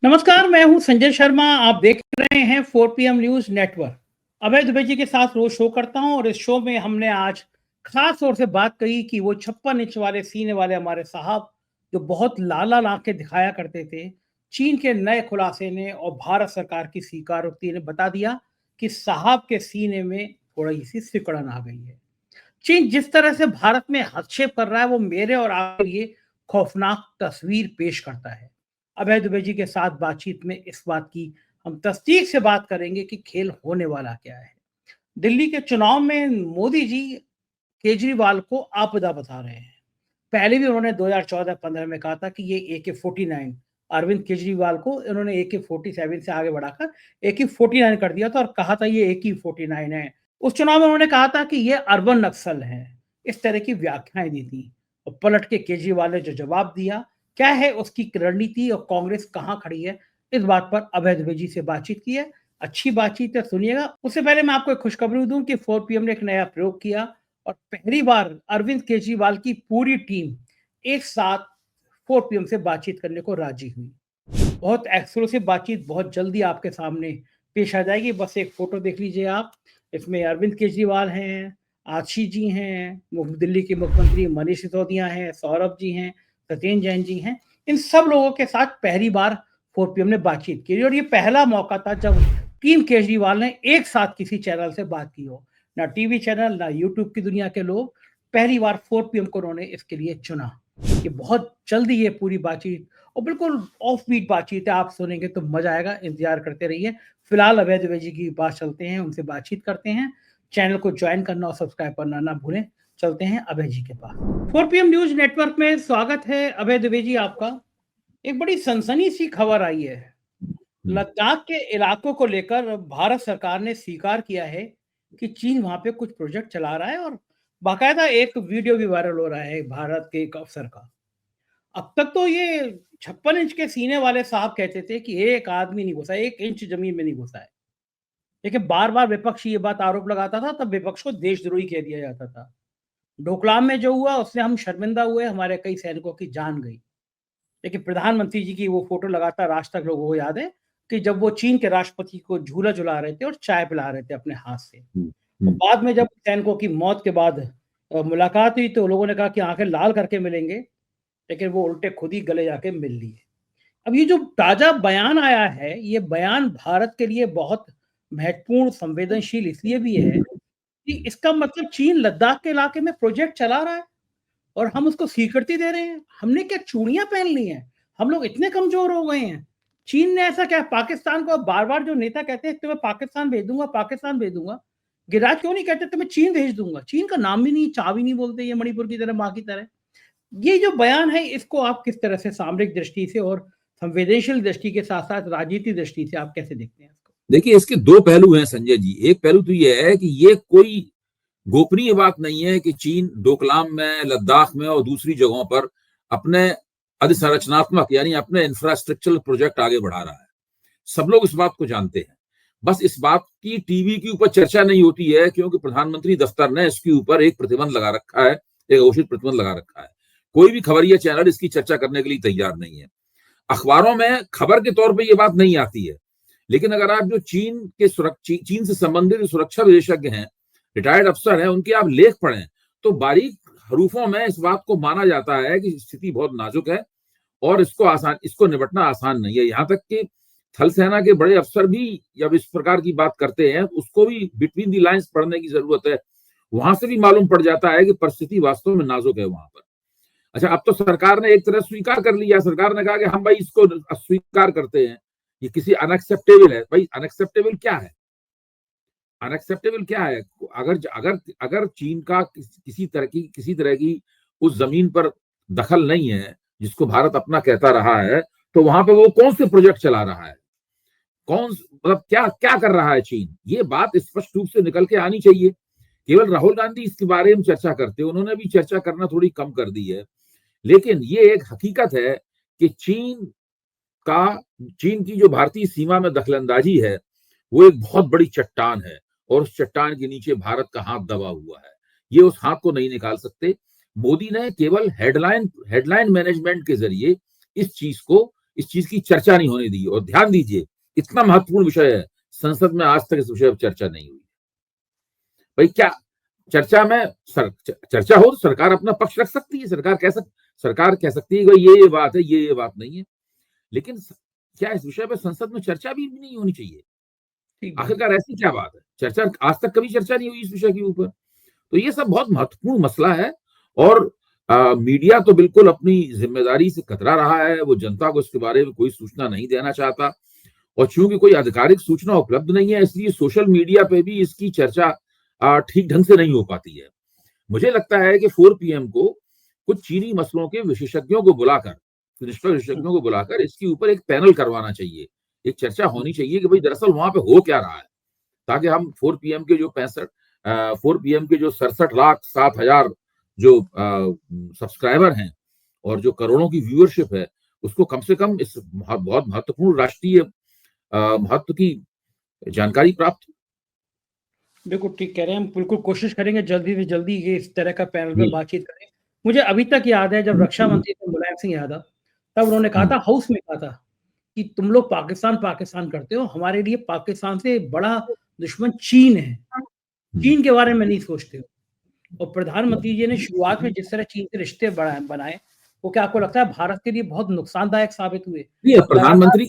नमस्कार, मैं हूं संजय शर्मा। आप देख रहे हैं 4 PM न्यूज नेटवर्क। अभय दुबे जी के साथ रोज शो करता हूं और इस शो में हमने आज खास तौर से बात करी कि वो 56 इंच वाले सीने वाले हमारे साहब जो बहुत लाल लाल आंखें दिखाया करते थे, चीन के नए खुलासे ने और भारत सरकार की स्वीकारोक्ति ने बता दिया कि साहब के सीने में थोड़ी सी सिकुड़न आ गई है। चीन जिस तरह से भारत में हस्तक्षेप कर रहा है वो मेरे और आपके लिए खौफनाक तस्वीर पेश करता है। अभय दुबे जी के साथ बातचीत में इस बात की हम तस्दीक से बात करेंगे कि खेल होने वाला क्या है। दिल्ली के चुनाव में मोदी जी केजरीवाल को आपदा बता रहे हैं। पहले भी उन्होंने 2014-15 में कहा था कि ये AK-49, अरविंद केजरीवाल को इन्होंने AK-47 से आगे बढ़ाकर AK-49 कर दिया था और कहा था ये AK-49 है। उस चुनाव में उन्होंने कहा था कि ये अर्बन नक्सल है। इस तरह की व्याख्याएं दी थी और पलट के केजरीवाल ने जो जवाब दिया, क्या है उसकी रणनीति और कांग्रेस कहाँ खड़ी है, इस बात पर अभय द्विवेदी जी से बातचीत की है। अच्छी बातचीत है, सुनिएगा। उससे पहले मैं आपको एक खुशखबरी दूं कि 4 PM ने एक नया प्रयोग किया और पहली बार अरविंद केजरीवाल की पूरी टीम एक साथ 4 PM से बातचीत करने को राजी हुई। बहुत एक्सक्लूसिव बातचीत बहुत जल्दी आपके सामने पेश आ जाएगी। बस एक फोटो देख लीजिए आप। इसमें अरविंद केजरीवाल हैं, आशीष जी हैं, दिल्ली के मुख्यमंत्री मनीष सिसोदिया हैं, सौरभ जी हैं, सत्येंद्र जैन जी हैं। इन सब लोगों के साथ पहली बार 4 PM ने बातचीत की और ये पहला मौका था जब टीम केजरीवाल ने एक साथ किसी चैनल से बात की हो। ना टीवी चैनल, ना यूट्यूब की दुनिया के लोग, पहली बार 4 PM को उन्होंने इसके लिए चुना। ये बहुत जल्दी ये पूरी बातचीत और बिल्कुल ऑफ बीट बातचीत है, आप सुनेंगे तो मजा आएगा, इंतजार करते रहिए। फिलहाल अभय द्विवेदी जी की पास चलते हैं, उनसे बातचीत करते हैं। चैनल को ज्वाइन करना और सब्सक्राइब करना ना भूलें। चलते हैं अभय जी के पास। 4 PM न्यूज नेटवर्क में स्वागत है अभय द्विवेदी जी आपका। एक बड़ी सनसनी सी खबर आई है। लद्दाख के इलाकों को लेकर भारत सरकार ने स्वीकार किया है कि चीन वहां पे कुछ प्रोजेक्ट चला रहा है और बाकायदा एक वीडियो भी वायरल हो रहा है भारत के एक अफसर का। अब तक तो ये 56 इंच के सीने वाले साहब कहते थे कि एक आदमी नहीं घुसा, 1 इंच जमीन में नहीं घुसा है। लेकिन बार बार विपक्ष ये बात आरोप लगाता था, तब विपक्ष को देशद्रोही कह दिया जाता था। डोकलाम में जो हुआ उससे हम शर्मिंदा हुए, हमारे कई सैनिकों की जान गई। लेकिन प्रधानमंत्री जी की वो फोटो लगातार आज तक लोगों को याद है कि जब वो चीन के राष्ट्रपति को झूला झुला रहे थे और चाय पिला रहे थे अपने हाथ से। और बाद में जब सैनिकों की मौत के बाद मुलाकात हुई तो लोगों ने कहा कि आंखें लाल करके मिलेंगे, लेकिन वो उल्टे खुद ही गले जाके मिल लिए। अब ये जो ताजा बयान आया है, ये बयान भारत के लिए बहुत महत्वपूर्ण संवेदनशील इसलिए भी है कि इसका मतलब चीन लद्दाख के इलाके में प्रोजेक्ट चला रहा है और हम उसको स्वीकृति दे रहे हैं। हमने क्या चूड़ियां पहन ली हैं? हम लोग इतने कमजोर हो गए हैं? चीन ने ऐसा क्या, पाकिस्तान को बार बार जो नेता कहते हैं तुम्हें पाकिस्तान भेज दूंगा, पाकिस्तान भेज दूंगा, गिरिराज क्यों नहीं कहते तुम्हें चीन भेज दूंगा? चीन का नाम भी नहीं, चा भी नहीं बोलते, ये मणिपुर की तरह, माँ की तरह। ये जो बयान है इसको आप किस तरह से सामरिक दृष्टि से और संवेदनशील दृष्टि के साथ साथ राजनीतिक दृष्टि से आप कैसे देखते हैं इसको? देखिए, इसके दो पहलू हैं संजय जी। एक पहलू तो यह है कि ये कोई गोपनीय बात नहीं है कि चीन डोकलाम में, लद्दाख में और दूसरी जगहों पर अपने अधिसंरचनात्मक यानी अपने इंफ्रास्ट्रक्चरल प्रोजेक्ट आगे बढ़ा रहा है। सब लोग इस बात को जानते हैं। बस इस बात की टीवी के ऊपर चर्चा नहीं होती है क्योंकि प्रधानमंत्री दफ्तर ने इसके ऊपर एक प्रतिबंध लगा रखा है, एक घोषित प्रतिबंध लगा रखा है। कोई भी खबरिया चैनल इसकी चर्चा करने के लिए तैयार नहीं है। अखबारों में खबर के तौर पर यह बात नहीं आती है। लेकिन अगर आप जो चीन से संबंधित सुरक्षा विशेषज्ञ हैं, रिटायर्ड अफसर हैं, उनके आप लेख पढ़ें तो बारीक हरूफों में इस बात को माना जाता है कि स्थिति बहुत नाजुक है और इसको निपटना आसान नहीं है। यहाँ तक कि थल सेना के बड़े अफसर भी जब इस प्रकार की बात करते हैं उसको भी बिटवीन दी लाइंस पढ़ने की जरूरत है। वहां से भी मालूम पड़ जाता है कि परिस्थिति वास्तव में नाजुक है वहां पर। अच्छा, अब तो सरकार ने एक तरह स्वीकार कर लिया। सरकार ने कहा कि हम भाई इसको स्वीकार करते हैं, ये किसी अनएक्सेप्टेबल है। भाई अनएक्सेप्टेबल क्या है? अनएक्सेप्टेबल क्या है? अगर अगर अगर चीन का किसी तरह की उस जमीन पर दखल नहीं है जिसको भारत अपना कहता रहा है, तो वहां पे वो कौन से प्रोजेक्ट चला रहा है, मतलब क्या क्या कर रहा है चीन? ये बात स्पष्ट रूप से निकल के आनी चाहिए। केवल राहुल गांधी इसके बारे में चर्चा करते, उन्होंने भी चर्चा करना थोड़ी कम कर दी है। लेकिन ये एक हकीकत है कि चीन की जो भारतीय सीमा में दखलंदाजी है वो एक बहुत बड़ी चट्टान है और उस चट्टान के नीचे भारत का हाथ दबा हुआ है। ये उस हाथ को नहीं निकाल सकते। मोदी ने केवल हेडलाइन मैनेजमेंट के जरिए इस चीज को इस चीज की चर्चा नहीं होने दी। और ध्यान दीजिए, इतना महत्वपूर्ण विषय है, संसद में आज तक इस विषय पर चर्चा नहीं हुई। भाई क्या चर्चा में चर्चा हो तो सरकार अपना पक्ष रख सकती है, सरकार कह सकती है कि ये बात है, ये बात नहीं है, लेकिन क्या इस विषय पर संसद में चर्चा भी नहीं होनी चाहिए? आखिरकार ऐसी क्या बात है? चर्चा आज तक कभी चर्चा नहीं हुई इस विषय के ऊपर। तो ये सब बहुत महत्वपूर्ण मसला है और मीडिया तो बिल्कुल अपनी जिम्मेदारी से कतरा रहा है। वो जनता को इसके बारे में कोई सूचना नहीं देना चाहता, और चूंकि कोई आधिकारिक सूचना उपलब्ध नहीं है, इसलिए सोशल मीडिया पे भी इसकी चर्चा ठीक ढंग से नहीं हो पाती है। मुझे लगता है कि 4 PM को कुछ चीनी मसलों के विशेषज्ञों को बुलाकर, निष्पक्ष विशेषज्ञों को बुलाकर इसके ऊपर एक पैनल करवाना चाहिए, एक चर्चा होनी चाहिए कि भाई दरअसल वहां पे हो क्या रहा है, ताकि हम 4 PM के जो 67,07,000 जो सब्सक्राइबर हैं और जो करोड़ों की व्यूअरशिप है, उसको कम से कम इस बहुत महत्वपूर्ण राष्ट्रीय महत्व की जानकारी प्राप्त। बिल्कुल ठीक कह रहे हैं, हम बिल्कुल कोशिश करेंगे जल्दी से जल्दी ये इस तरह का पैनल पे बातचीत करें। मुझे अभी तक याद है जब रक्षा मंत्री थे मुलायम सिंह यादव, तब उन्होंने कहा था, हाउस में कहा था कि तुम लोग पाकिस्तान करते हो, हमारे लिए पाकिस्तान से बड़ा दुश्मन चीन है, चीन के बारे में नहीं सोचते हो। और प्रधानमंत्री जी ने शुरुआत में जिस तरह चीन से रिश्ते बनाए, वो क्या आपको लगता है भारत के लिए बहुत नुकसानदायक साबित हुए? प्रधानमंत्री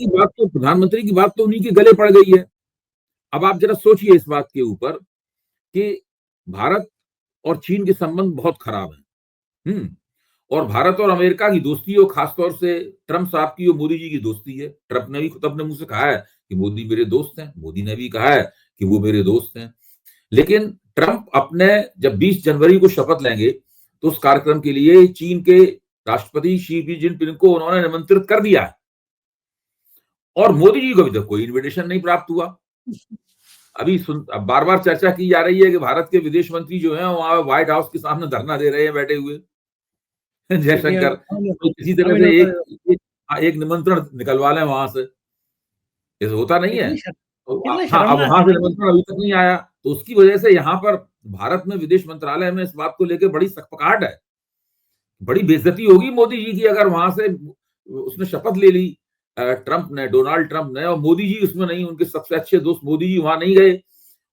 की बात तो उन्हीं के गले पड़ गई है। अब आप जरा सोचिए इस बात के ऊपर कि भारत और चीन के संबंध बहुत खराब हैं। और भारत और अमेरिका की दोस्ती, और खासतौर से ट्रंप साहब की और मोदी जी की दोस्ती है। ट्रंप ने भी खुद अपने मुंह से कहा है कि मोदी मेरे दोस्त हैं, मोदी ने भी कहा है कि वो मेरे दोस्त हैं। लेकिन ट्रंप अपने जब 20 जनवरी को शपथ लेंगे तो उस कार्यक्रम के लिए चीन के राष्ट्रपति शी जिनपिंग को उन्होंने निमंत्रित कर दिया है, और मोदी जी को अभी तक कोई इन्विटेशन नहीं प्राप्त हुआ। अभी बार बार चर्चा की जा रही है कि भारत के विदेश मंत्री जो हैं वहां व्हाइट हाउस के सामने धरना दे रहे हैं बैठे हुए, जयशंकर। तो किसी तरह से एक निमंत्रण निकलवा लें वहां से, ऐसा होता नहीं है। तो हाँ, अब वहां से निमंत्रण अभी तक नहीं आया, तो उसकी वजह से यहाँ पर भारत में विदेश मंत्रालय में इस बात को लेकर बड़ी सकपकाहट है। बड़ी बेइज्जती होगी मोदी जी की अगर वहां से उसने शपथ ले ली ट्रंप ने, डोनाल्ड ट्रंप ने, और मोदी जी उसमें नहीं, उनके सबसे अच्छे दोस्त मोदी जी वहां नहीं गए,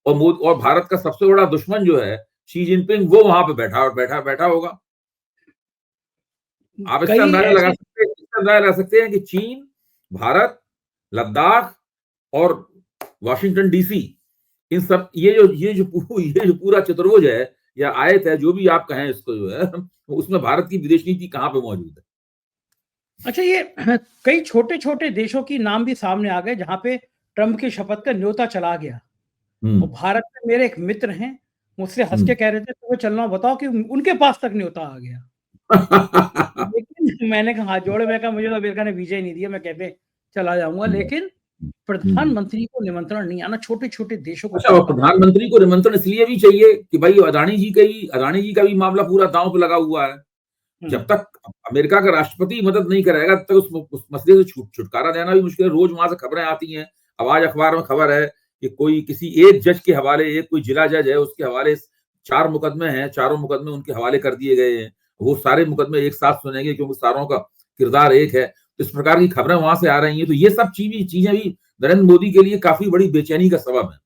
और भारत का सबसे बड़ा दुश्मन जो है शी जिनपिंग, वो वहां पे बैठा होगा। आप इसका अंदाजा लगा सकते हैं कि चीन, भारत, लद्दाख और वॉशिंगटन DC, इन सब ये जो पूरा चतुर्भुज है या आयत है, जो भी आप कहें इसको, जो है उसमें भारत की विदेश नीति कहां पे मौजूद है? अच्छा, ये कई छोटे छोटे देशों की नाम भी सामने आ गए जहां पे ट्रंप की शपथ का न्योता चला गया। और भारत में मेरे एक मित्र हैं, मुझसे हंस के कह रहे थे तो चलना, बताओ कि उनके पास तक न्योता आ गया। लेकिन मैंने कहा हाथ जोड़े, मैं कहा मुझे तो अमेरिका ने वीजा ही नहीं दिया, मैं कैसे चला जाऊंगा। लेकिन प्रधानमंत्री को निमंत्रण नहीं आना, छोटे छोटे देशों को। अच्छा, प्रधानमंत्री को निमंत्रण इसलिए भी चाहिए कि भाई अदानी जी का भी मामला पूरा दांव पे लगा हुआ है। जब तक अमेरिका का राष्ट्रपति मदद नहीं करेगा तब तक उस मसले से छुटकारा देना भी मुश्किल है। रोज वहां से खबरें आती हैं। अब आज अखबार में खबर है कि कोई किसी एक जज के हवाले, एक कोई जिला जज है, उसके हवाले 4 मुकदमे हैं, चारों मुकदमे उनके हवाले कर दिए गए हैं। वो सारे मुकदमे एक साथ सुनेंगे क्योंकि सारों का किरदार एक है। तो इस प्रकार की खबरें वहां से आ रही हैं। तो ये सब चीजें भी नरेंद्र मोदी के लिए काफी बड़ी बेचैनी का सबब है।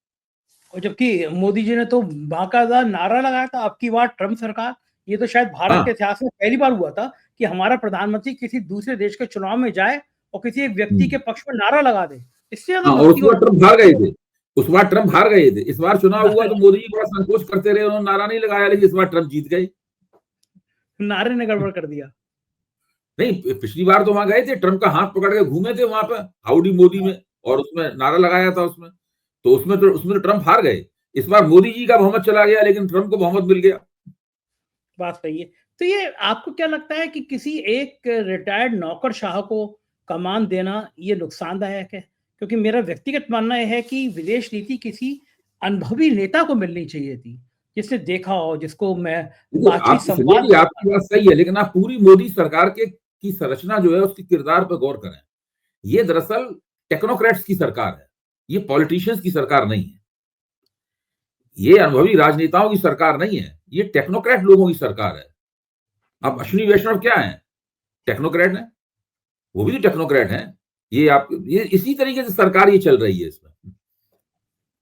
और जबकि मोदी जी ने तो बाकायदा नारा लगाया था, अब की बार ट्रंप सरकार। ये तो शायद भारत के इतिहास में पहली बार हुआ था कि हमारा प्रधानमंत्री किसी दूसरे देश के चुनाव में जाए और किसी एक व्यक्ति के पक्ष में नारा लगा दे। इससे उस बार ट्रंप हार गए थे। इस बार चुनाव हुआ तो मोदी जी बड़ा संकोच करते रहे, उन्होंने नारा नहीं लगाया, लेकिन इस बार ट्रंप जीत गए। नारे ने गड़बड़ कर दिया। नहीं, पिछली बार तो वहां गए थे, ट्रंप का हाथ पकड़ के घूमे थे वहां पर हाउडी मोदी में, और उसमें नारा लगाया था उसमें तो ट्रंप हार गए। इस बार मोदी जी का बहुमत चला गया, लेकिन ट्रंप को बहुमत मिल गया। बात सही है। तो ये आपको क्या लगता है कि किसी एक रिटायर्ड नौकरशाह को कमान देना ये नुकसानदायक है? क्योंकि मेरा व्यक्तिगत मानना यह है कि विदेश नीति किसी अनुभवी नेता को मिलनी चाहिए थी, जिसने देखा हो, जिसको मैं आपकी बात सही है, लेकिन आप पूरी मोदी सरकार की संरचना जो है उसके किरदार पर गौर करें। ये दरअसल टेक्नोक्रेट्स की सरकार है, ये पॉलिटिशियंस की सरकार नहीं है, ये अनुभवी राजनेताओं की सरकार नहीं है, ये टेक्नोक्रेट लोगों की सरकार है। अब अश्विनी वैष्णव क्या है? टेक्नोक्रेट है। वो भी तो टेक्नोक्रेट हैं। ये इसी तरीके से सरकार ये चल रही है।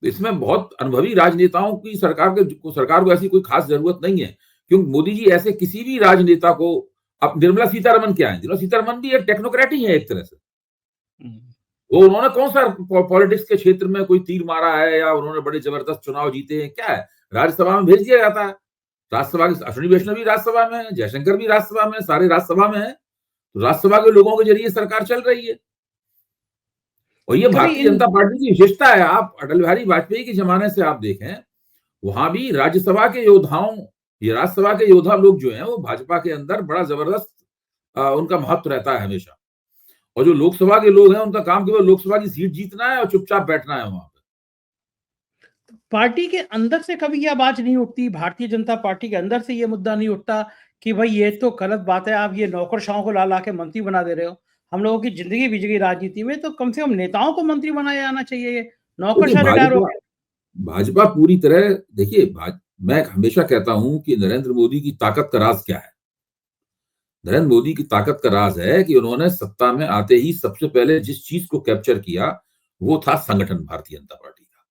इसमें बहुत अनुभवी राजनेताओं की सरकार को ऐसी कोई खास जरूरत नहीं है, क्योंकि मोदी जी ऐसे किसी भी राजनेता को, अब निर्मला सीतारमन क्या है, निर्मला सीतारमन भी एक टेक्नोक्रेट ही है एक तरह से। वो उन्होंने कौन सा पॉलिटिक्स के क्षेत्र में कोई तीर मारा है, या उन्होंने बड़े जबरदस्त चुनाव जीते हैं, क्या है? राज्यसभा में भेज दिया जाता है। राज्यसभा की अश्विनी वैष्णव भी राज्यसभा में है, जयशंकर भी राज्यसभा में, सारे राज्यसभा में है। तो राज्यसभा के लोगों के जरिए सरकार चल रही है, और ये भारतीय जनता पार्टी की विशेषता है। आप अटल बिहारी वाजपेयी के जमाने से आप देखें, वहां भी राज्यसभा के योद्धाओं, ये राज्यसभा के योद्धा लोग जो हैं, वो भाजपा के अंदर बड़ा जबरदस्त उनका महत्व रहता है हमेशा। और जो लोकसभा के लोग हैं, उनका काम केवल लोकसभा की सीट जीतना है और चुपचाप बैठना है वहां पर। पार्टी के अंदर से कभी ये आवाज नहीं उठती, भारतीय जनता पार्टी के अंदर से ये मुद्दा नहीं उठता कि भाई ये तो गलत बात है, आप ये नौकरशाहों को ला ला के मंत्री बना दे रहे हो, हम लोगों की जिंदगी बीत गई राजनीति में, तो कम से कम नेताओं को मंत्री बनाया जाना चाहिए। ये नौकरशाह रिटायर हो गए। भाजपा पूरी तरह, देखिए, मैं हमेशा कहता हूं कि नरेंद्र मोदी की ताकत का राज क्या है। नरेंद्र मोदी की ताकत का राज है कि उन्होंने सत्ता में आते ही सबसे पहले जिस चीज को कैप्चर किया, वो था संगठन भारतीय जनता पार्टी का।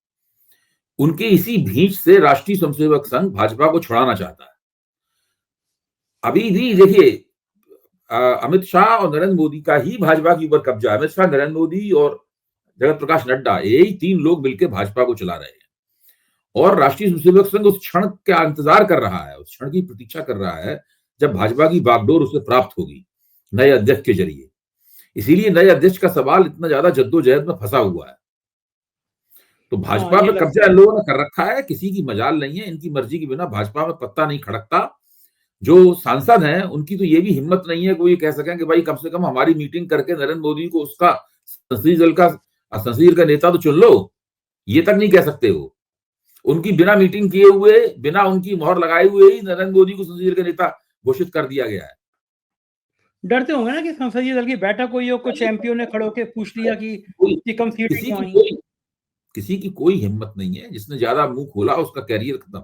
उनके इसी भींच से राष्ट्रीय स्वयंसेवक संघ भाजपा को छुड़ाना चाहता है। अभी भी देखिए, अमित शाह और नरेंद्र मोदी का ही भाजपा के ऊपर कब्जा है। अमित शाह, नरेंद्र मोदी और जगत प्रकाश नड्डा, यही तीन लोग मिलकर भाजपा को चला रहे हैं। और राष्ट्रीय स्वयंसेवक संघ उस क्षण का इंतजार कर रहा है, उस क्षण की प्रतीक्षा कर रहा है जब भाजपा की बागडोर उसे प्राप्त होगी नए अध्यक्ष के जरिए। इसीलिए नए अध्यक्ष का सवाल इतना ज्यादा जद्दोजहद में फंसा हुआ है। तो भाजपा पे कब्जा इन लोगों ने कर रखा है, किसी की मजाल नहीं है। इनकी मर्जी के बिना भाजपा में पत्ता नहीं खड़कता। जो सांसद हैं, उनकी तो ये भी हिम्मत नहीं है कोई कह सकें कि भाई कम से कम हमारी मीटिंग करके नरेंद्र मोदी को उसका संसदीय दल का नेता तो चुन लो। ये तक नहीं कह सकते हो। उनकी बिना मीटिंग किए हुए, बिना उनकी मोहर लगाए हुए ही नरेंद्र मोदी को संसदीय दल का नेता घोषित कर दिया गया है। डरते होंगे ना कि संसदीय दल की बैठक हुई हो, कुछ एमपीओ ने खड़े होकर पूछ लिया कि कम सीटें क्यों आई। किसी की कोई हिम्मत नहीं है। जिसने ज्यादा मुंह खोला उसका कैरियर खत्म।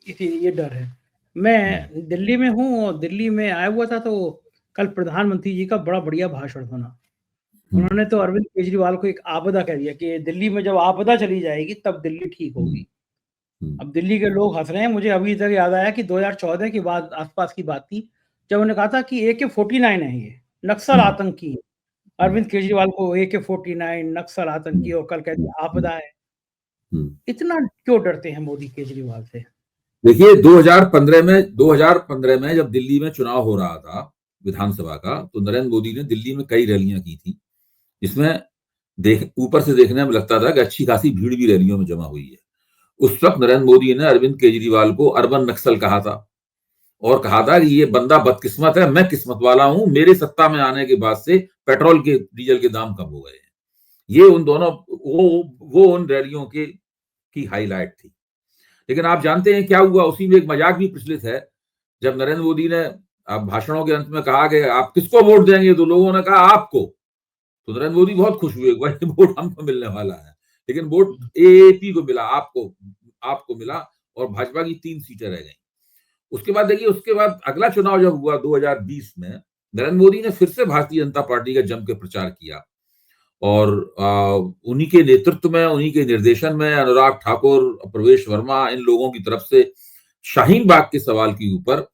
इसीलिए ये डर है। मैं दिल्ली में हूँ और दिल्ली में आया हुआ था, तो कल प्रधानमंत्री जी का बड़ा बढ़िया भाषण सुना। उन्होंने तो अरविंद केजरीवाल को एक आपदा कह दिया कि दिल्ली में जब आपदा चली जाएगी तब दिल्ली ठीक होगी। अब दिल्ली के लोग हंस रहे हैं। मुझे अभी तक याद आया कि 2014 की बात, आसपास की बात थी, जब उन्होंने कहा था कि AK-49 है, ये नक्सल आतंकी है। अरविंद केजरीवाल को AK-49 नक्सल आतंकी, और कल कहते हैं आपदा है। इतना क्यों डरते हैं मोदी केजरीवाल से? देखिए, 2015 में जब दिल्ली में चुनाव हो रहा था विधानसभा का, तो नरेंद्र मोदी ने दिल्ली में कई रैलियां की थी, जिसमें ऊपर से देखने में लगता था कि अच्छी खासी भीड़ भी रैलियों में जमा हुई है। उस वक्त नरेंद्र मोदी ने अरविंद केजरीवाल को अर्बन नक्सल कहा था, और कहा था कि ये बंदा बदकिस्मत है, मैं किस्मत वाला हूं, मेरे सत्ता में आने के बाद से पेट्रोल के, डीजल के दाम कम हो गए हैं। ये उन दोनों, वो उन रैलियों की हाईलाइट थी। लेकिन आप जानते हैं क्या हुआ? उसी में एक मजाक भी प्रचलित है। जब नरेंद्र मोदी ने भाषणों के अंत में कहा कि आप किसको वोट देंगे, तो लोगों ने कहा आपको। तो नरेंद्र मोदी बहुत खुश हुए, भाई वोट हमको मिलने वाला है। लेकिन वोट AAP को मिला, आपको मिला, और भाजपा की 3 सीटें रह गई। उसके बाद देखिए, उसके बाद अगला चुनाव जब हुआ 2020 में, नरेंद्र मोदी ने फिर से भारतीय जनता पार्टी का जम के प्रचार किया, और उन्हीं के नेतृत्व में, उन्हीं के निर्देशन में अनुराग ठाकुर, प्रवेश वर्मा, इन लोगों की तरफ से शाहीन बाग के सवाल के ऊपर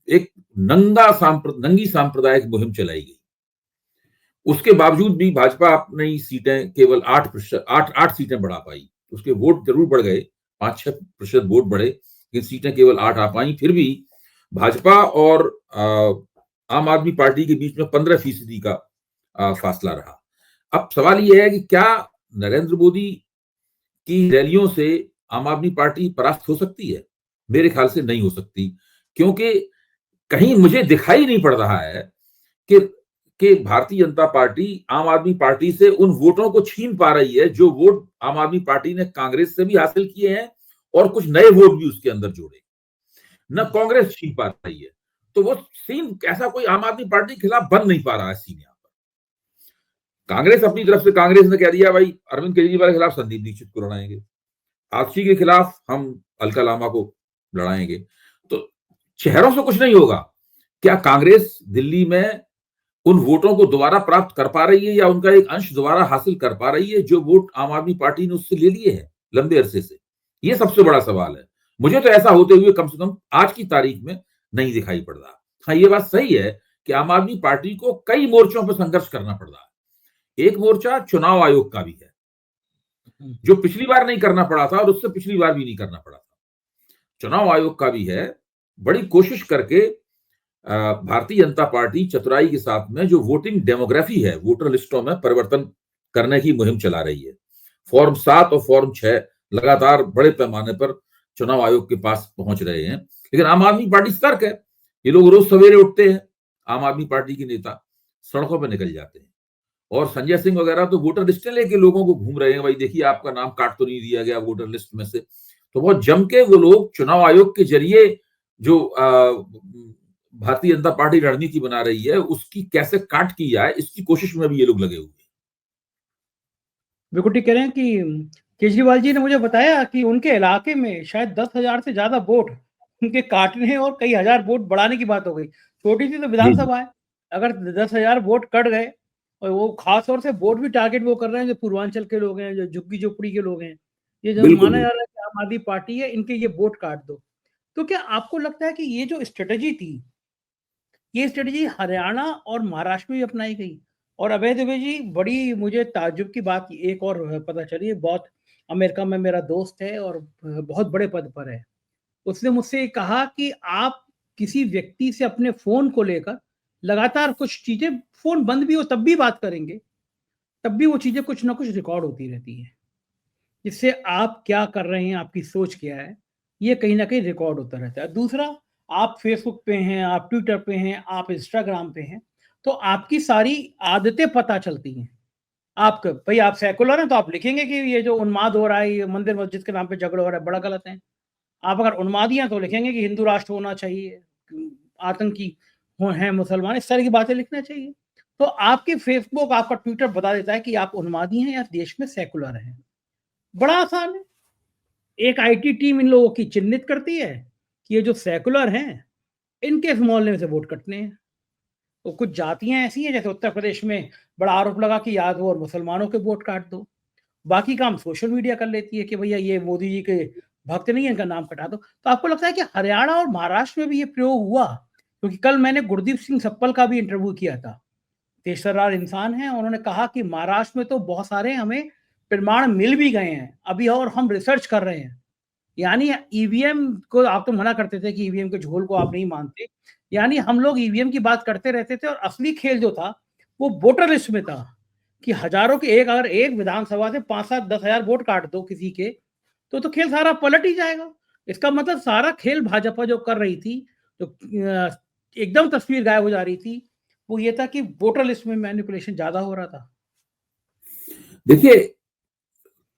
एक नंगी सांप्रदायिक मुहिम चलाई गई। उसके बावजूद भी भाजपा अपनी सीटें केवल 8 सीटें बढ़ा पाई। उसके वोट जरूर बढ़ गए, 5-6% वोट बढ़े, लेकिन सीटें केवल 8 आ पाई। फिर भी भाजपा और आम आदमी पार्टी के बीच में 15% का फासला रहा। अब सवाल यह है कि क्या नरेंद्र मोदी की रैलियों से आम आदमी पार्टी परास्त हो सकती है? मेरे ख्याल से नहीं हो सकती, क्योंकि कहीं मुझे दिखाई नहीं पड़ रहा है कि भारतीय जनता पार्टी आम आदमी पार्टी से उन वोटों को छीन पा रही है जो वोट आम आदमी पार्टी ने कांग्रेस से भी हासिल किए हैं, और कुछ नए वोट भी उसके अंदर जोड़े। न कांग्रेस छीन पा रही है, तो वो सीन ऐसा कोई आम आदमी पार्टी के खिलाफ बन नहीं पा रहा है सीन। यहाँ पर कांग्रेस अपनी तरफ से, कांग्रेस ने कह दिया भाई अरविंद केजरीवाल के खिलाफ संदीप दीक्षित को लड़ाएंगे, आजसी के खिलाफ हम अलका लामा को लड़ाएंगे। तो चेहरों से कुछ नहीं होगा, क्या कांग्रेस दिल्ली में उन वोटों को दोबारा प्राप्त कर पा रही है या उनका एक अंश दोबारा हासिल कर पा रही है जो वोट आम आदमी पार्टी ने उससे ले लिए हैं लंबे अरसे से? ये सबसे बड़ा सवाल है। मुझे तो ऐसा होते हुए कम से कम आज की तारीख में नहीं दिखाई पड़ रहा। हाँ, ये बात सही है कि आम आदमी पार्टी को कई मोर्चों पर संघर्ष करना पड़ रहा है। एक मोर्चा चुनाव आयोग का भी है, जो पिछली बार नहीं करना पड़ा था और उससे पिछली बार भी नहीं करना पड़ा था। चुनाव आयोग का भी है। बड़ी कोशिश करके भारतीय जनता पार्टी चतुराई के साथ में जो वोटिंग डेमोग्राफी है, वोटर लिस्टों में परिवर्तन करने की मुहिम चला रही है। फॉर्म 7 और फॉर्म 6 लगातार बड़े पैमाने पर चुनाव आयोग के पास पहुंच रहे हैं, लेकिन आम आदमी पार्टी सतर्क है। ये लोग रोज सवेरे उठते हैं, आम आदमी पार्टी के नेता सड़कों पर निकल जाते हैं और संजय सिंह वगैरह तो वोटर लिस्ट लेके लोगों को घूम रहे हैं, भाई देखिए आपका नाम काट तो नहीं दिया गया वोटर लिस्ट में से। तो बहुत जम के वो लोग चुनाव आयोग के जरिए जो भारतीय जनता पार्टी रणनीति बना रही है उसकी कैसे काट की जाए, इसकी कोशिश में भी ये लोग लगे हुए हैं। बिल्कुल ठीक कह रहे हैं कि केजरीवाल जी ने मुझे बताया कि उनके इलाके में शायद 10,000 से ज्यादा वोट उनके काटने और कई हजार वोट बढ़ाने की बात हो गई। छोटी सी तो विधानसभा है, अगर 10,000 वोट कट गए, और वो खास तौर से वोट भी टारगेट वो कर रहे हैं जो पूर्वांचल के लोग हैं, जो झुग्गी झोपड़ी के लोग हैं, ये जो माना जा रहा है कि आम आदमी पार्टी है, इनके ये वोट काट दो। तो क्या आपको लगता है कि ये जो स्ट्रेटेजी थी, ये स्ट्रेटेजी हरियाणा और महाराष्ट्र में भी अपनाई गई? और अभय दुबे जी, बड़ी मुझे ताज्जुब की बात एक और पता चली, बहुत अमेरिका में मेरा दोस्त है और बहुत बड़े पद पर है। उसने मुझसे कहा कि आप किसी व्यक्ति से अपने फ़ोन को लेकर लगातार कुछ चीज़ें, फ़ोन बंद भी हो तब भी बात करेंगे, तब भी वो चीज़ें कुछ ना कुछ रिकॉर्ड होती रहती हैं। जिससे आप क्या कर रहे हैं, आपकी सोच क्या है, ये कहीं न कहीं रिकॉर्ड होता रहता है। दूसरा, आप फ़ेसबुक पे हैं, आप ट्विटर पे हैं, आप इंस्टाग्राम पे हैं, तो आपकी सारी आदतें पता चलती हैं। आप क भई आप सेकुलर हैं तो आप लिखेंगे कि ये जो उन्माद हो रहा है, ये मंदिर मस्जिद के नाम पे झगड़ा हो रहा है, बड़ा गलत है। आप अगर उन्मादी हैं तो लिखेंगे कि हिंदू राष्ट्र होना चाहिए, आतंकी हो हैं मुसलमान, इस तरह की बातें लिखना चाहिए। तो आपकी फ़ेसबुक, आपका ट्विटर बता देता है कि आप उन्मादी हैं या देश में सेकुलर हैं। बड़ा आसान है। एक आईटी टीम इन लोगों की चिन्हित करती है कि ये जो सेकुलर हैं, इनके इस मोहल्ले में से वोट कटने हैं। तो कुछ जातियाँ ऐसी हैं, जैसे उत्तर प्रदेश में बड़ा आरोप लगा कि यादव और मुसलमानों के वोट काट दो। बाकी काम सोशल मीडिया कर लेती है कि भैया ये मोदी जी के भक्त नहीं है, इनका नाम कटा दो। तो आपको लगता है कि हरियाणा और महाराष्ट्र में भी ये प्रयोग हुआ? क्योंकि कल मैंने गुरदीप सिंह सप्पल का भी इंटरव्यू किया था। तेजतर्रार इंसान हैं, उन्होंने कहा कि महाराष्ट्र में तो बहुत सारे हमें प्रमाण मिल भी गए हैं, अभी और हम रिसर्च कर रहे हैं। यानी ईवीएम को आप तो मना करते थे कि ईवीएम के झोल को आप नहीं मानते। यानी हम लोग ईवीएम की बात करते रहते थे और असली खेल जो था, वो वोटर लिस्ट में था कि हज़ारों के एक, अगर एक विधानसभा से 5-7 10,000 वोट काट दो किसी के, तो खेल सारा पलट ही जाएगा। इसका मतलब सारा खेल भाजपा जो कर रही थी, तो एकदम तस्वीर गायब हो जा रही थी, वो ये था कि वोटर लिस्ट में मैनिपुलेशन ज़्यादा हो रहा था। देखिए,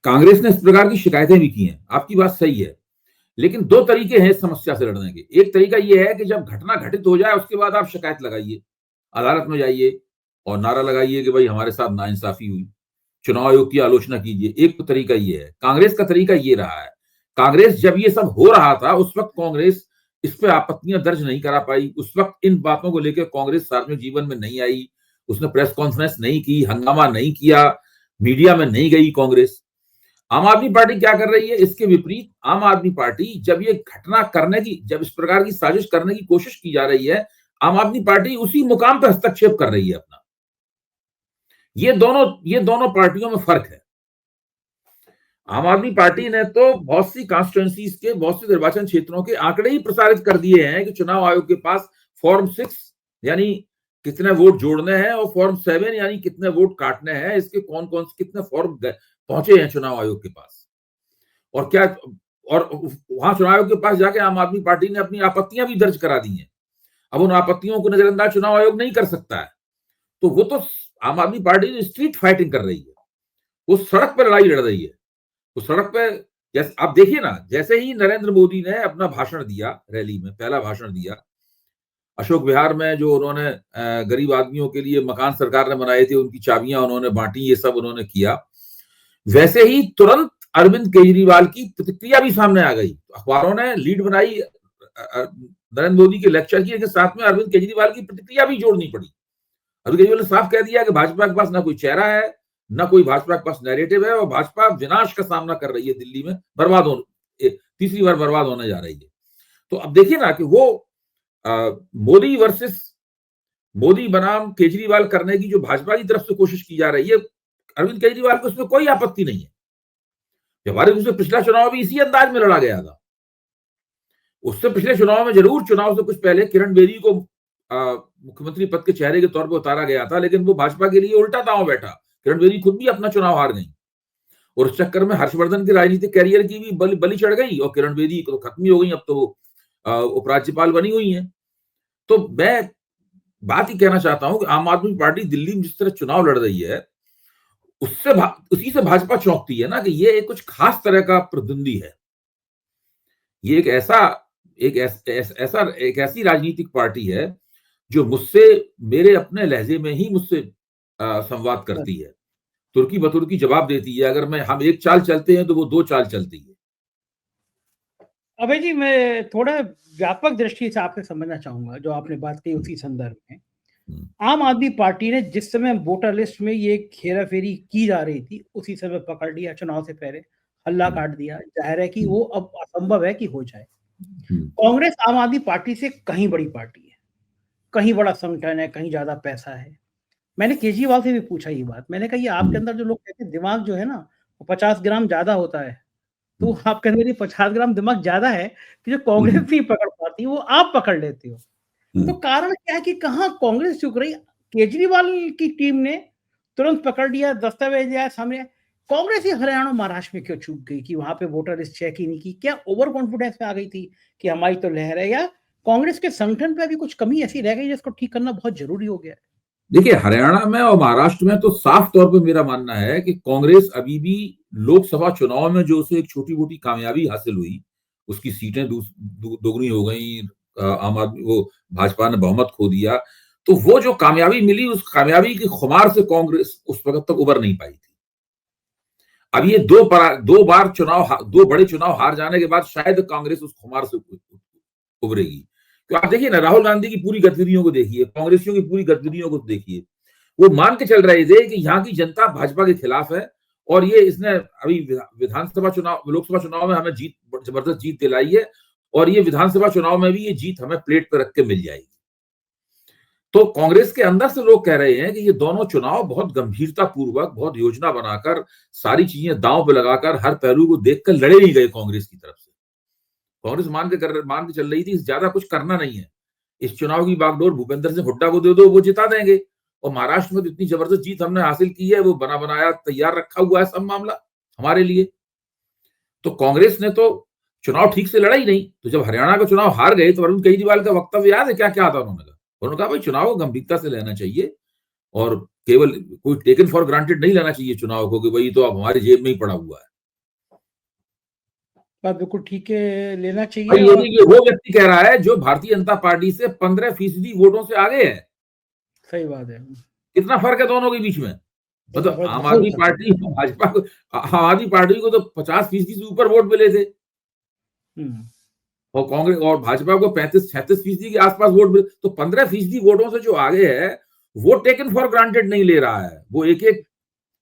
कांग्रेस ने इस प्रकार की शिकायतें भी की हैं, आपकी बात सही है। लेकिन 2 तरीके हैं इस समस्या से लड़ने के। एक तरीका ये है कि जब घटना घटित हो जाए उसके बाद आप शिकायत लगाइए, अदालत में जाइए और नारा लगाइए कि भाई हमारे साथ नाइंसाफी हुई, चुनाव आयोग की आलोचना कीजिए। एक तो तरीका ये है। कांग्रेस का तरीका ये रहा है। कांग्रेस जब ये सब हो रहा था उस वक्त कांग्रेस इस पे आपत्तियां दर्ज नहीं करा पाई। उस वक्त इन बातों को लेकर कांग्रेस सार्वजनिक जीवन में नहीं आई, उसने प्रेस कॉन्फ्रेंस नहीं की, हंगामा नहीं किया, मीडिया में नहीं गई कांग्रेस। आम आदमी पार्टी क्या कर रही है? इसके विपरीत आम आदमी पार्टी जब ये घटना करने की, जब इस प्रकार की साजिश करने की कोशिश की जा रही है, आम आदमी पार्टी उसी मुकाम पर हस्तक्षेप कर रही है अपना। ये दोनों पार्टियों में फर्क है। आम आदमी पार्टी ने तो बहुत सी कॉन्स्टिट्यूएंसीज के, बहुत से निर्वाचन क्षेत्रों के आंकड़े ही प्रसारित कर दिए हैं कि चुनाव आयोग के पास फॉर्म 6 यानी कितने वोट जोड़ने हैं और फॉर्म 7 यानी कितने वोट काटने हैं, इसके कौन कौन से कितने फॉर्म पहुंचे हैं चुनाव आयोग के पास। और क्या, और वहां चुनाव आयोग के पास जाके आम आदमी पार्टी ने अपनी आपत्तियां भी दर्ज करा दी हैं। अब उन आपत्तियों को नजरअंदाज चुनाव आयोग नहीं कर सकता है। तो वो तो आम आदमी पार्टी स्ट्रीट फाइटिंग कर रही है, वो सड़क पर लड़ाई लड़ रही है। तो सड़क पे, जैसे आप देखिए ना, जैसे ही नरेंद्र मोदी ने अपना भाषण दिया, रैली में पहला भाषण दिया, अशोक विहार में जो उन्होंने गरीब आदमियों के लिए मकान सरकार ने बनाए थे, उनकी चाबियां उन्होंने बांटी, ये सब उन्होंने किया, वैसे ही तुरंत अरविंद केजरीवाल की प्रतिक्रिया भी सामने आ गई। अखबारों ने लीड बनाई, नरेंद्र मोदी के लेक्चर की, लेकिन साथ में अरविंद केजरीवाल की प्रतिक्रिया भी जोड़नी पड़ी। अरविंद केजरीवाल ने साफ कह दिया कि भाजपा के पास ना कोई चेहरा है, ना कोई भाजपा के पास नैरेटिव है, और भाजपा विनाश का सामना कर रही है दिल्ली में, तीसरी बार बर्बाद होने जा रही है। तो अब देखिए ना कि वो मोदी वर्सेस मोदी बनाम केजरीवाल करने की जो भाजपा की तरफ से कोशिश की जा रही है, अरविंद केजरीवाल को उसमें कोई आपत्ति नहीं है। हमारे दूसरे पिछला चुनाव भी इसी अंदाज में लड़ा गया था। उससे पिछले चुनाव में जरूर चुनाव से कुछ पहले किरण बेदी को मुख्यमंत्री पद के चेहरे के तौर पर उतारा गया था, लेकिन वो भाजपा के लिए उल्टा दांव बैठा। किरण बेदी खुद भी अपना चुनाव हार गई और उस चक्कर में हर्षवर्धन की राजनीतिक कैरियर की भी बलि चढ़ गई, और किरण बेदी तो खत्म ही हो गई, अब तो वो उपराज्यपाल बनी हुई है। तो मैं बात ही कहना चाहता हूं कि आम आदमी पार्टी दिल्ली में जिस तरह चुनाव लड़ रही है, उसी से भाजपा चौंकती है ना कि ये कुछ खास तरह का प्रतिद्वंदी है। ये एक ऐसी राजनीतिक पार्टी है जो मेरे अपने लहजे में ही मुझसे संवाद करती है, तुर्की बतुर्की जवाब देती है। अगर हम एक चाल चलते हैं तो वो दो चाल चलती है। अभय जी, मैं थोड़ा व्यापक दृष्टि से आपसे समझना चाहूंगा जो आपने बात कही उसी संदर्भ में। आम आदमी पार्टी ने जिस समय वोटर लिस्ट में ये हेराफेरी की जा रही थी, उसी समय पकड़ लिया, चुनाव से पहले हल्ला काट दिया। जाहिर है कि वो अब असंभव है कि हो जाए। कांग्रेस आम आदमी पार्टी से कहीं बड़ी पार्टी है, कहीं बड़ा संगठन है, कहीं ज्यादा पैसा है। मैंने केजरीवाल से भी पूछा ये बात, मैंने कहा ये आपके अंदर जो लोग कहते हैं दिमाग जो है ना वो 50 ग्राम ज्यादा होता है, तो आपके अंदर ये 50 ग्राम दिमाग ज्यादा है कि जो कांग्रेस नहीं पकड़ पाती वो आप पकड़ लेते हो। तो कारण क्या है कि कहाँ कांग्रेस चुक रही? केजरीवाल की टीम ने तुरंत पकड़ लिया, दस्तावेज आया सामने। कांग्रेस ही हरियाणा महाराष्ट्र में क्यों चूक गई कि वहां पे वोटर लिस्ट चेक ही नहीं की? क्या ओवर कॉन्फिडेंस में आ गई थी कि हमारी तो लहर है, या कांग्रेस के संगठन पे भी कुछ कमी ऐसी रह गई जिसको ठीक करना बहुत जरूरी हो गया है? देखिए, हरियाणा में और महाराष्ट्र में तो साफ तौर पे मेरा मानना है कि कांग्रेस अभी भी लोकसभा चुनाव में जो उसे एक छोटी मोटी कामयाबी हासिल हुई, उसकी सीटें दोगुनी हो गई, आम आदमी वो भाजपा ने बहुमत खो दिया, तो वो जो कामयाबी मिली, उस कामयाबी की खुमार से कांग्रेस उस वक्त तक उबर नहीं पाई थी। अब ये दो बड़े चुनाव हार जाने के बाद शायद कांग्रेस उस खुमार से उभरेगी। तो आप देखिए ना, राहुल गांधी की पूरी गतिविधियों को देखिए, कांग्रेसियों की पूरी गतिविधियों को देखिए, वो मान के चल रहे थे कि यहाँ की जनता भाजपा के खिलाफ है, और ये इसने अभी लोकसभा चुनाव में हमें जबरदस्त जीत दिलाई है, और ये विधानसभा चुनाव में भी ये जीत हमें प्लेट पर रख के मिल जाएगी। तो कांग्रेस के अंदर से लोग कह रहे हैं कि ये दोनों चुनाव बहुत गंभीरता पूर्वक, बहुत योजना बनाकर, सारी चीजें दांव पे लगाकर, हर पहलू को देखकर लड़े नहीं गए कांग्रेस की तरफ से। कांग्रेस मान के चल रही थी ज्यादा कुछ करना नहीं है, इस चुनाव की बागडोर भूपेंद्र सिंह हुड्डा को दे दो, वो जिता देंगे, और महाराष्ट्र में तो इतनी जबरदस्त जीत हमने हासिल की है, वो बना बनाया तैयार रखा हुआ है सब मामला हमारे लिए। तो कांग्रेस ने तो चुनाव ठीक से लड़ा ही नहीं। तो जब हरियाणा का चुनाव हार गए तो अरविंद केजरीवाल का वक्तव्य याद है क्या क्या था? उन्होंने कहा भाई चुनाव को गंभीरता से लेना चाहिए, और केवल कोई टेकन फॉर ग्रांटेड नहीं लेना चाहिए चुनाव को कि भाई तो अब हमारी जेब में ही पड़ा हुआ है। बात बिल्कुल ठीक है, लेना चाहिए। भाई ये वो व्यक्ति कह रहा है जो भारतीय जनता पार्टी से 15% वोटों से आगे है। सही बात है। कितना फर्क है दोनों के बीच में? मतलब आम आदमी पार्टी भाजपा को, आम आदमी पार्टी को तो 50% से ऊपर वोट मिले थे, और कांग्रेस और भाजपा को 35-36% के आसपास वोट मिले। तो 15% वोटों से जो आगे है वो टेकन फॉर ग्रांटेड नहीं ले रहा है, वो एक एक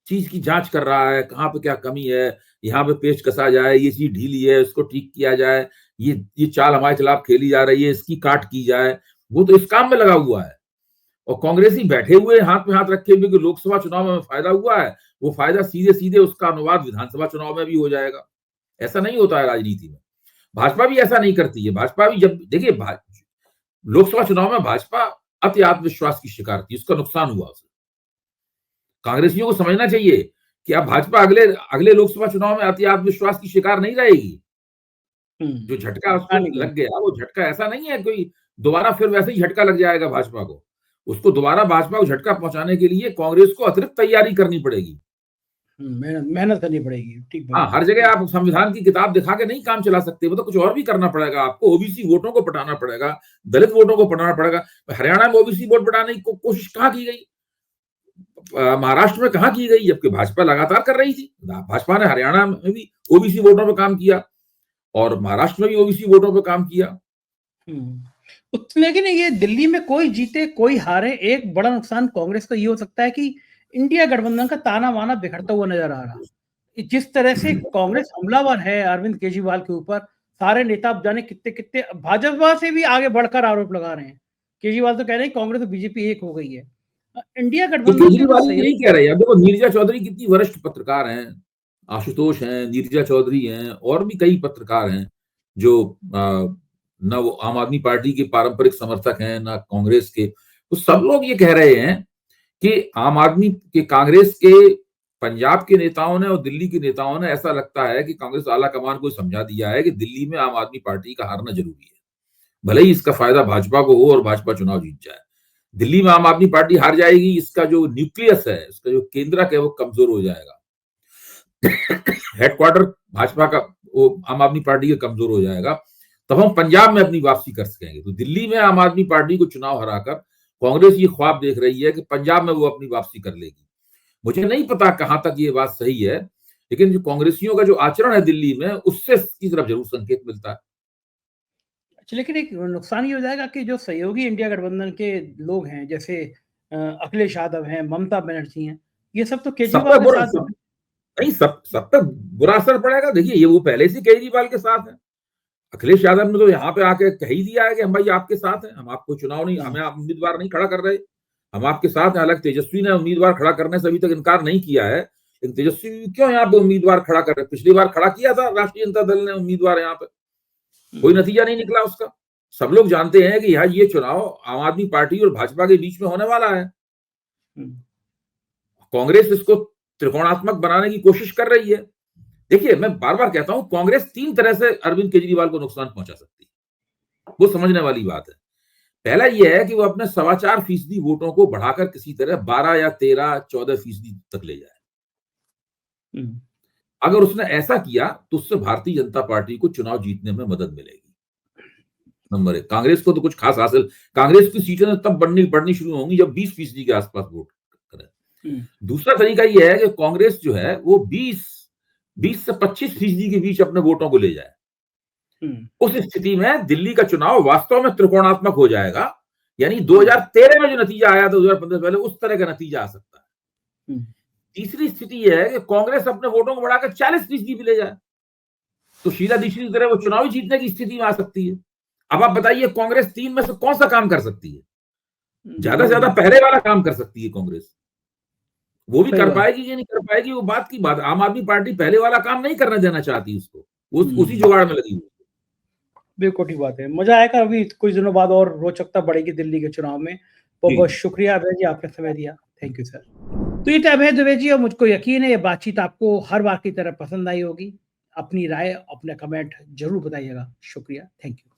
चीज की जांच कर रहा है, कहाँ पे क्या कमी है, यहाँ पे पेच कसा जाए, ये चीज ढीली है इसको ठीक किया जाए, ये चाल हमारे खिलाफ खेली जा रही है इसकी काट की जाए, वो तो इस काम में लगा हुआ है। और कांग्रेसी बैठे हुए हाथ में हाथ रखे हुए कि लोकसभा चुनाव में फायदा हुआ है, वो फायदा सीधे सीधे उसका अनुवाद विधानसभा चुनाव में भी हो जाएगा। ऐसा नहीं होता है राजनीति में। भाजपा भी ऐसा नहीं करती है। भाजपा भी, जब देखिए लोकसभा चुनाव में भाजपा अति आत्मविश्वास की शिकार थी, उसका नुकसान हुआ उसे। कांग्रेसियों को समझना चाहिए कि अब भाजपा अगले लोकसभा चुनाव में अति आत्मविश्वास की शिकार नहीं रहेगी। जो झटका उसको लग गया, वो झटका ऐसा नहीं है कोई दोबारा फिर वैसे ही झटका लग जाएगा भाजपा को। उसको दोबारा भाजपा को झटका पहुंचाने के लिए कांग्रेस को अतिरिक्त तैयारी करनी पड़ेगी, मेहनत करनी पड़ेगी। ठीक बात। हाँ, हर जगह आप संविधान की किताब दिखा के नहीं काम चला सकते, मतलब कुछ और भी करना पड़ेगा आपको। ओबीसी वोटों को पटाना पड़ेगा, दलित वोटों को पटाना पड़ेगा। हरियाणा में ओबीसी वोट पटाने की कोशिश कहाँ की गई, महाराष्ट्र में कहाँ की गई, जबकि भाजपा लगातार कर रही थी। भाजपा ने हरियाणा में भी ओबीसी वोटों पर काम किया और महाराष्ट्र में भी ओबीसी वोटों पर काम किया। लेकिन ये दिल्ली में कोई जीते कोई हारे, एक बड़ा नुकसान कांग्रेस का ये हो सकता है कि इंडिया गठबंधन का ताना बाना बिखरता हुआ नजर आ रहा। जिस तरह से कांग्रेस हमलावर है अरविंद केजरीवाल के ऊपर, सारे नेता अब जाने कितने कितने भाजपा से भी आगे बढ़कर आरोप लगा रहे हैं। केजरीवाल तो कह रहे हैं कांग्रेस और बीजेपी एक हो गई है। इंडिया तो गठबंधन के जो केजरीवाल सहयोगी यही कह रहे हैं। अब देखो नीरजा चौधरी कितनी वरिष्ठ पत्रकार हैं, आशुतोष हैं, नीरजा चौधरी हैं, और भी कई पत्रकार हैं जो न वो आम आदमी पार्टी के पारंपरिक समर्थक हैं न कांग्रेस के। तो सब लोग ये कह रहे हैं कि आम आदमी के कांग्रेस के पंजाब के नेताओं ने और दिल्ली के नेताओं ने, ऐसा लगता है कि कांग्रेस आला कमान को समझा दिया है कि दिल्ली में आम आदमी पार्टी का हारना जरूरी है, भले ही इसका फायदा भाजपा को हो और भाजपा चुनाव जीत जाए। दिल्ली में आम आदमी पार्टी हार जाएगी, इसका जो न्यूक्लियस है, इसका जो केंद्रक है वो कमजोर हो जाएगा। हेडक्वार्टर भाजपा का वो आम आदमी पार्टी का कमजोर हो जाएगा, तब हम पंजाब में अपनी वापसी कर सकेंगे। तो दिल्ली में आम आदमी पार्टी को चुनाव हराकर कांग्रेस ये ख्वाब देख रही है कि पंजाब में वो अपनी वापसी कर लेगी। मुझे नहीं पता कहां तक ये बात सही है, लेकिन जो कांग्रेसियों का जो आचरण है दिल्ली में, उससे इसकी तरफ जरूर संकेत मिलता है। अच्छा, लेकिन एक नुकसान ये हो जाएगा कि जो सहयोगी इंडिया गठबंधन के लोग हैं, जैसे अखिलेश यादव हैं, ममता बनर्जी हैं, ये सब तो सब केजरीवाल पे के बुरा साथ सब, नहीं सब पे बुरा असर पड़ेगा। देखिए, ये वो पहले से केजरीवाल के साथ है। अखिलेश यादव ने तो यहाँ पे आके कह ही दिया है कि हम भाई आपके साथ हैं, हम आपको चुनाव नहीं, हमें आप उम्मीदवार नहीं खड़ा कर रहे, हम आपके साथ हैं। हालांकि तेजस्वी ने उम्मीदवार खड़ा करने से अभी तक इनकार नहीं किया है, लेकिन तेजस्वी क्यों यहाँ पे उम्मीदवार खड़ा कर रहे? पिछली बार खड़ा किया था राष्ट्रीय जनता दल ने उम्मीदवार, यहाँ पे कोई नतीजा नहीं निकला उसका। सब लोग जानते हैं कि यहाँ ये चुनाव आम आदमी पार्टी और भाजपा के बीच में होने वाला है। कांग्रेस इसको त्रिकोणात्मक बनाने की कोशिश कर रही है। देखिए, मैं बार बार कहता हूं, कांग्रेस 3 तरह से अरविंद केजरीवाल को नुकसान पहुंचा सकती है, वो समझने वाली बात है। पहला यह है कि वो अपने 4.25% वोटों को बढ़ाकर किसी तरह 12 या 13, 14% तक ले जाए। अगर उसने ऐसा किया तो उससे भारतीय जनता पार्टी को चुनाव जीतने में मदद मिलेगी। नंबर 1, कांग्रेस को तो कुछ खास हासिल, कांग्रेस की सीटें तब बढ़नी शुरू होंगी जब 20% के आसपास वोट करें। दूसरा तरीका यह है कि कांग्रेस जो है वो 20 से 25% के बीच अपने वोटों को ले जाए। उस स्थिति में दिल्ली का चुनाव वास्तव में त्रिकोणात्मक हो जाएगा, यानी 2013 में जो नतीजा आया था 2015 पहले, उस तरह का नतीजा आ सकता है। तीसरी स्थिति यह है कि कांग्रेस अपने वोटों को बढ़ाकर 40% भी ले जाए, तो शीला दीक्षित की तरह वो चुनाव जीतने की स्थिति में आ सकती है। अब आप बताइए, कांग्रेस 3 में से कौन सा काम कर सकती है? ज्यादा से ज्यादा पहले वाला काम कर सकती है कांग्रेस। वो भी कर पाएगी कि नहीं कर पाएगी, वो बात की बात। आम आदमी पार्टी पहले वाला काम नहीं करने देना चाहती उसको, वो उसी जुगाड़ में लगी हुई। बिल्कुल ठीक बात है। मजा आएगा, अभी कुछ दिनों बाद और रोचकता बढ़ेगी दिल्ली के चुनाव में। बहुत बहुत शुक्रिया अभय जी, आपने समय दिया। Thank you sir. तो ये अभय दुबे जी, और मुझको यकीन है ये बातचीत आपको हर बार की तरह पसंद आई होगी। अपनी राय, अपने कमेंट जरूर बताइएगा। शुक्रिया, थैंक यू।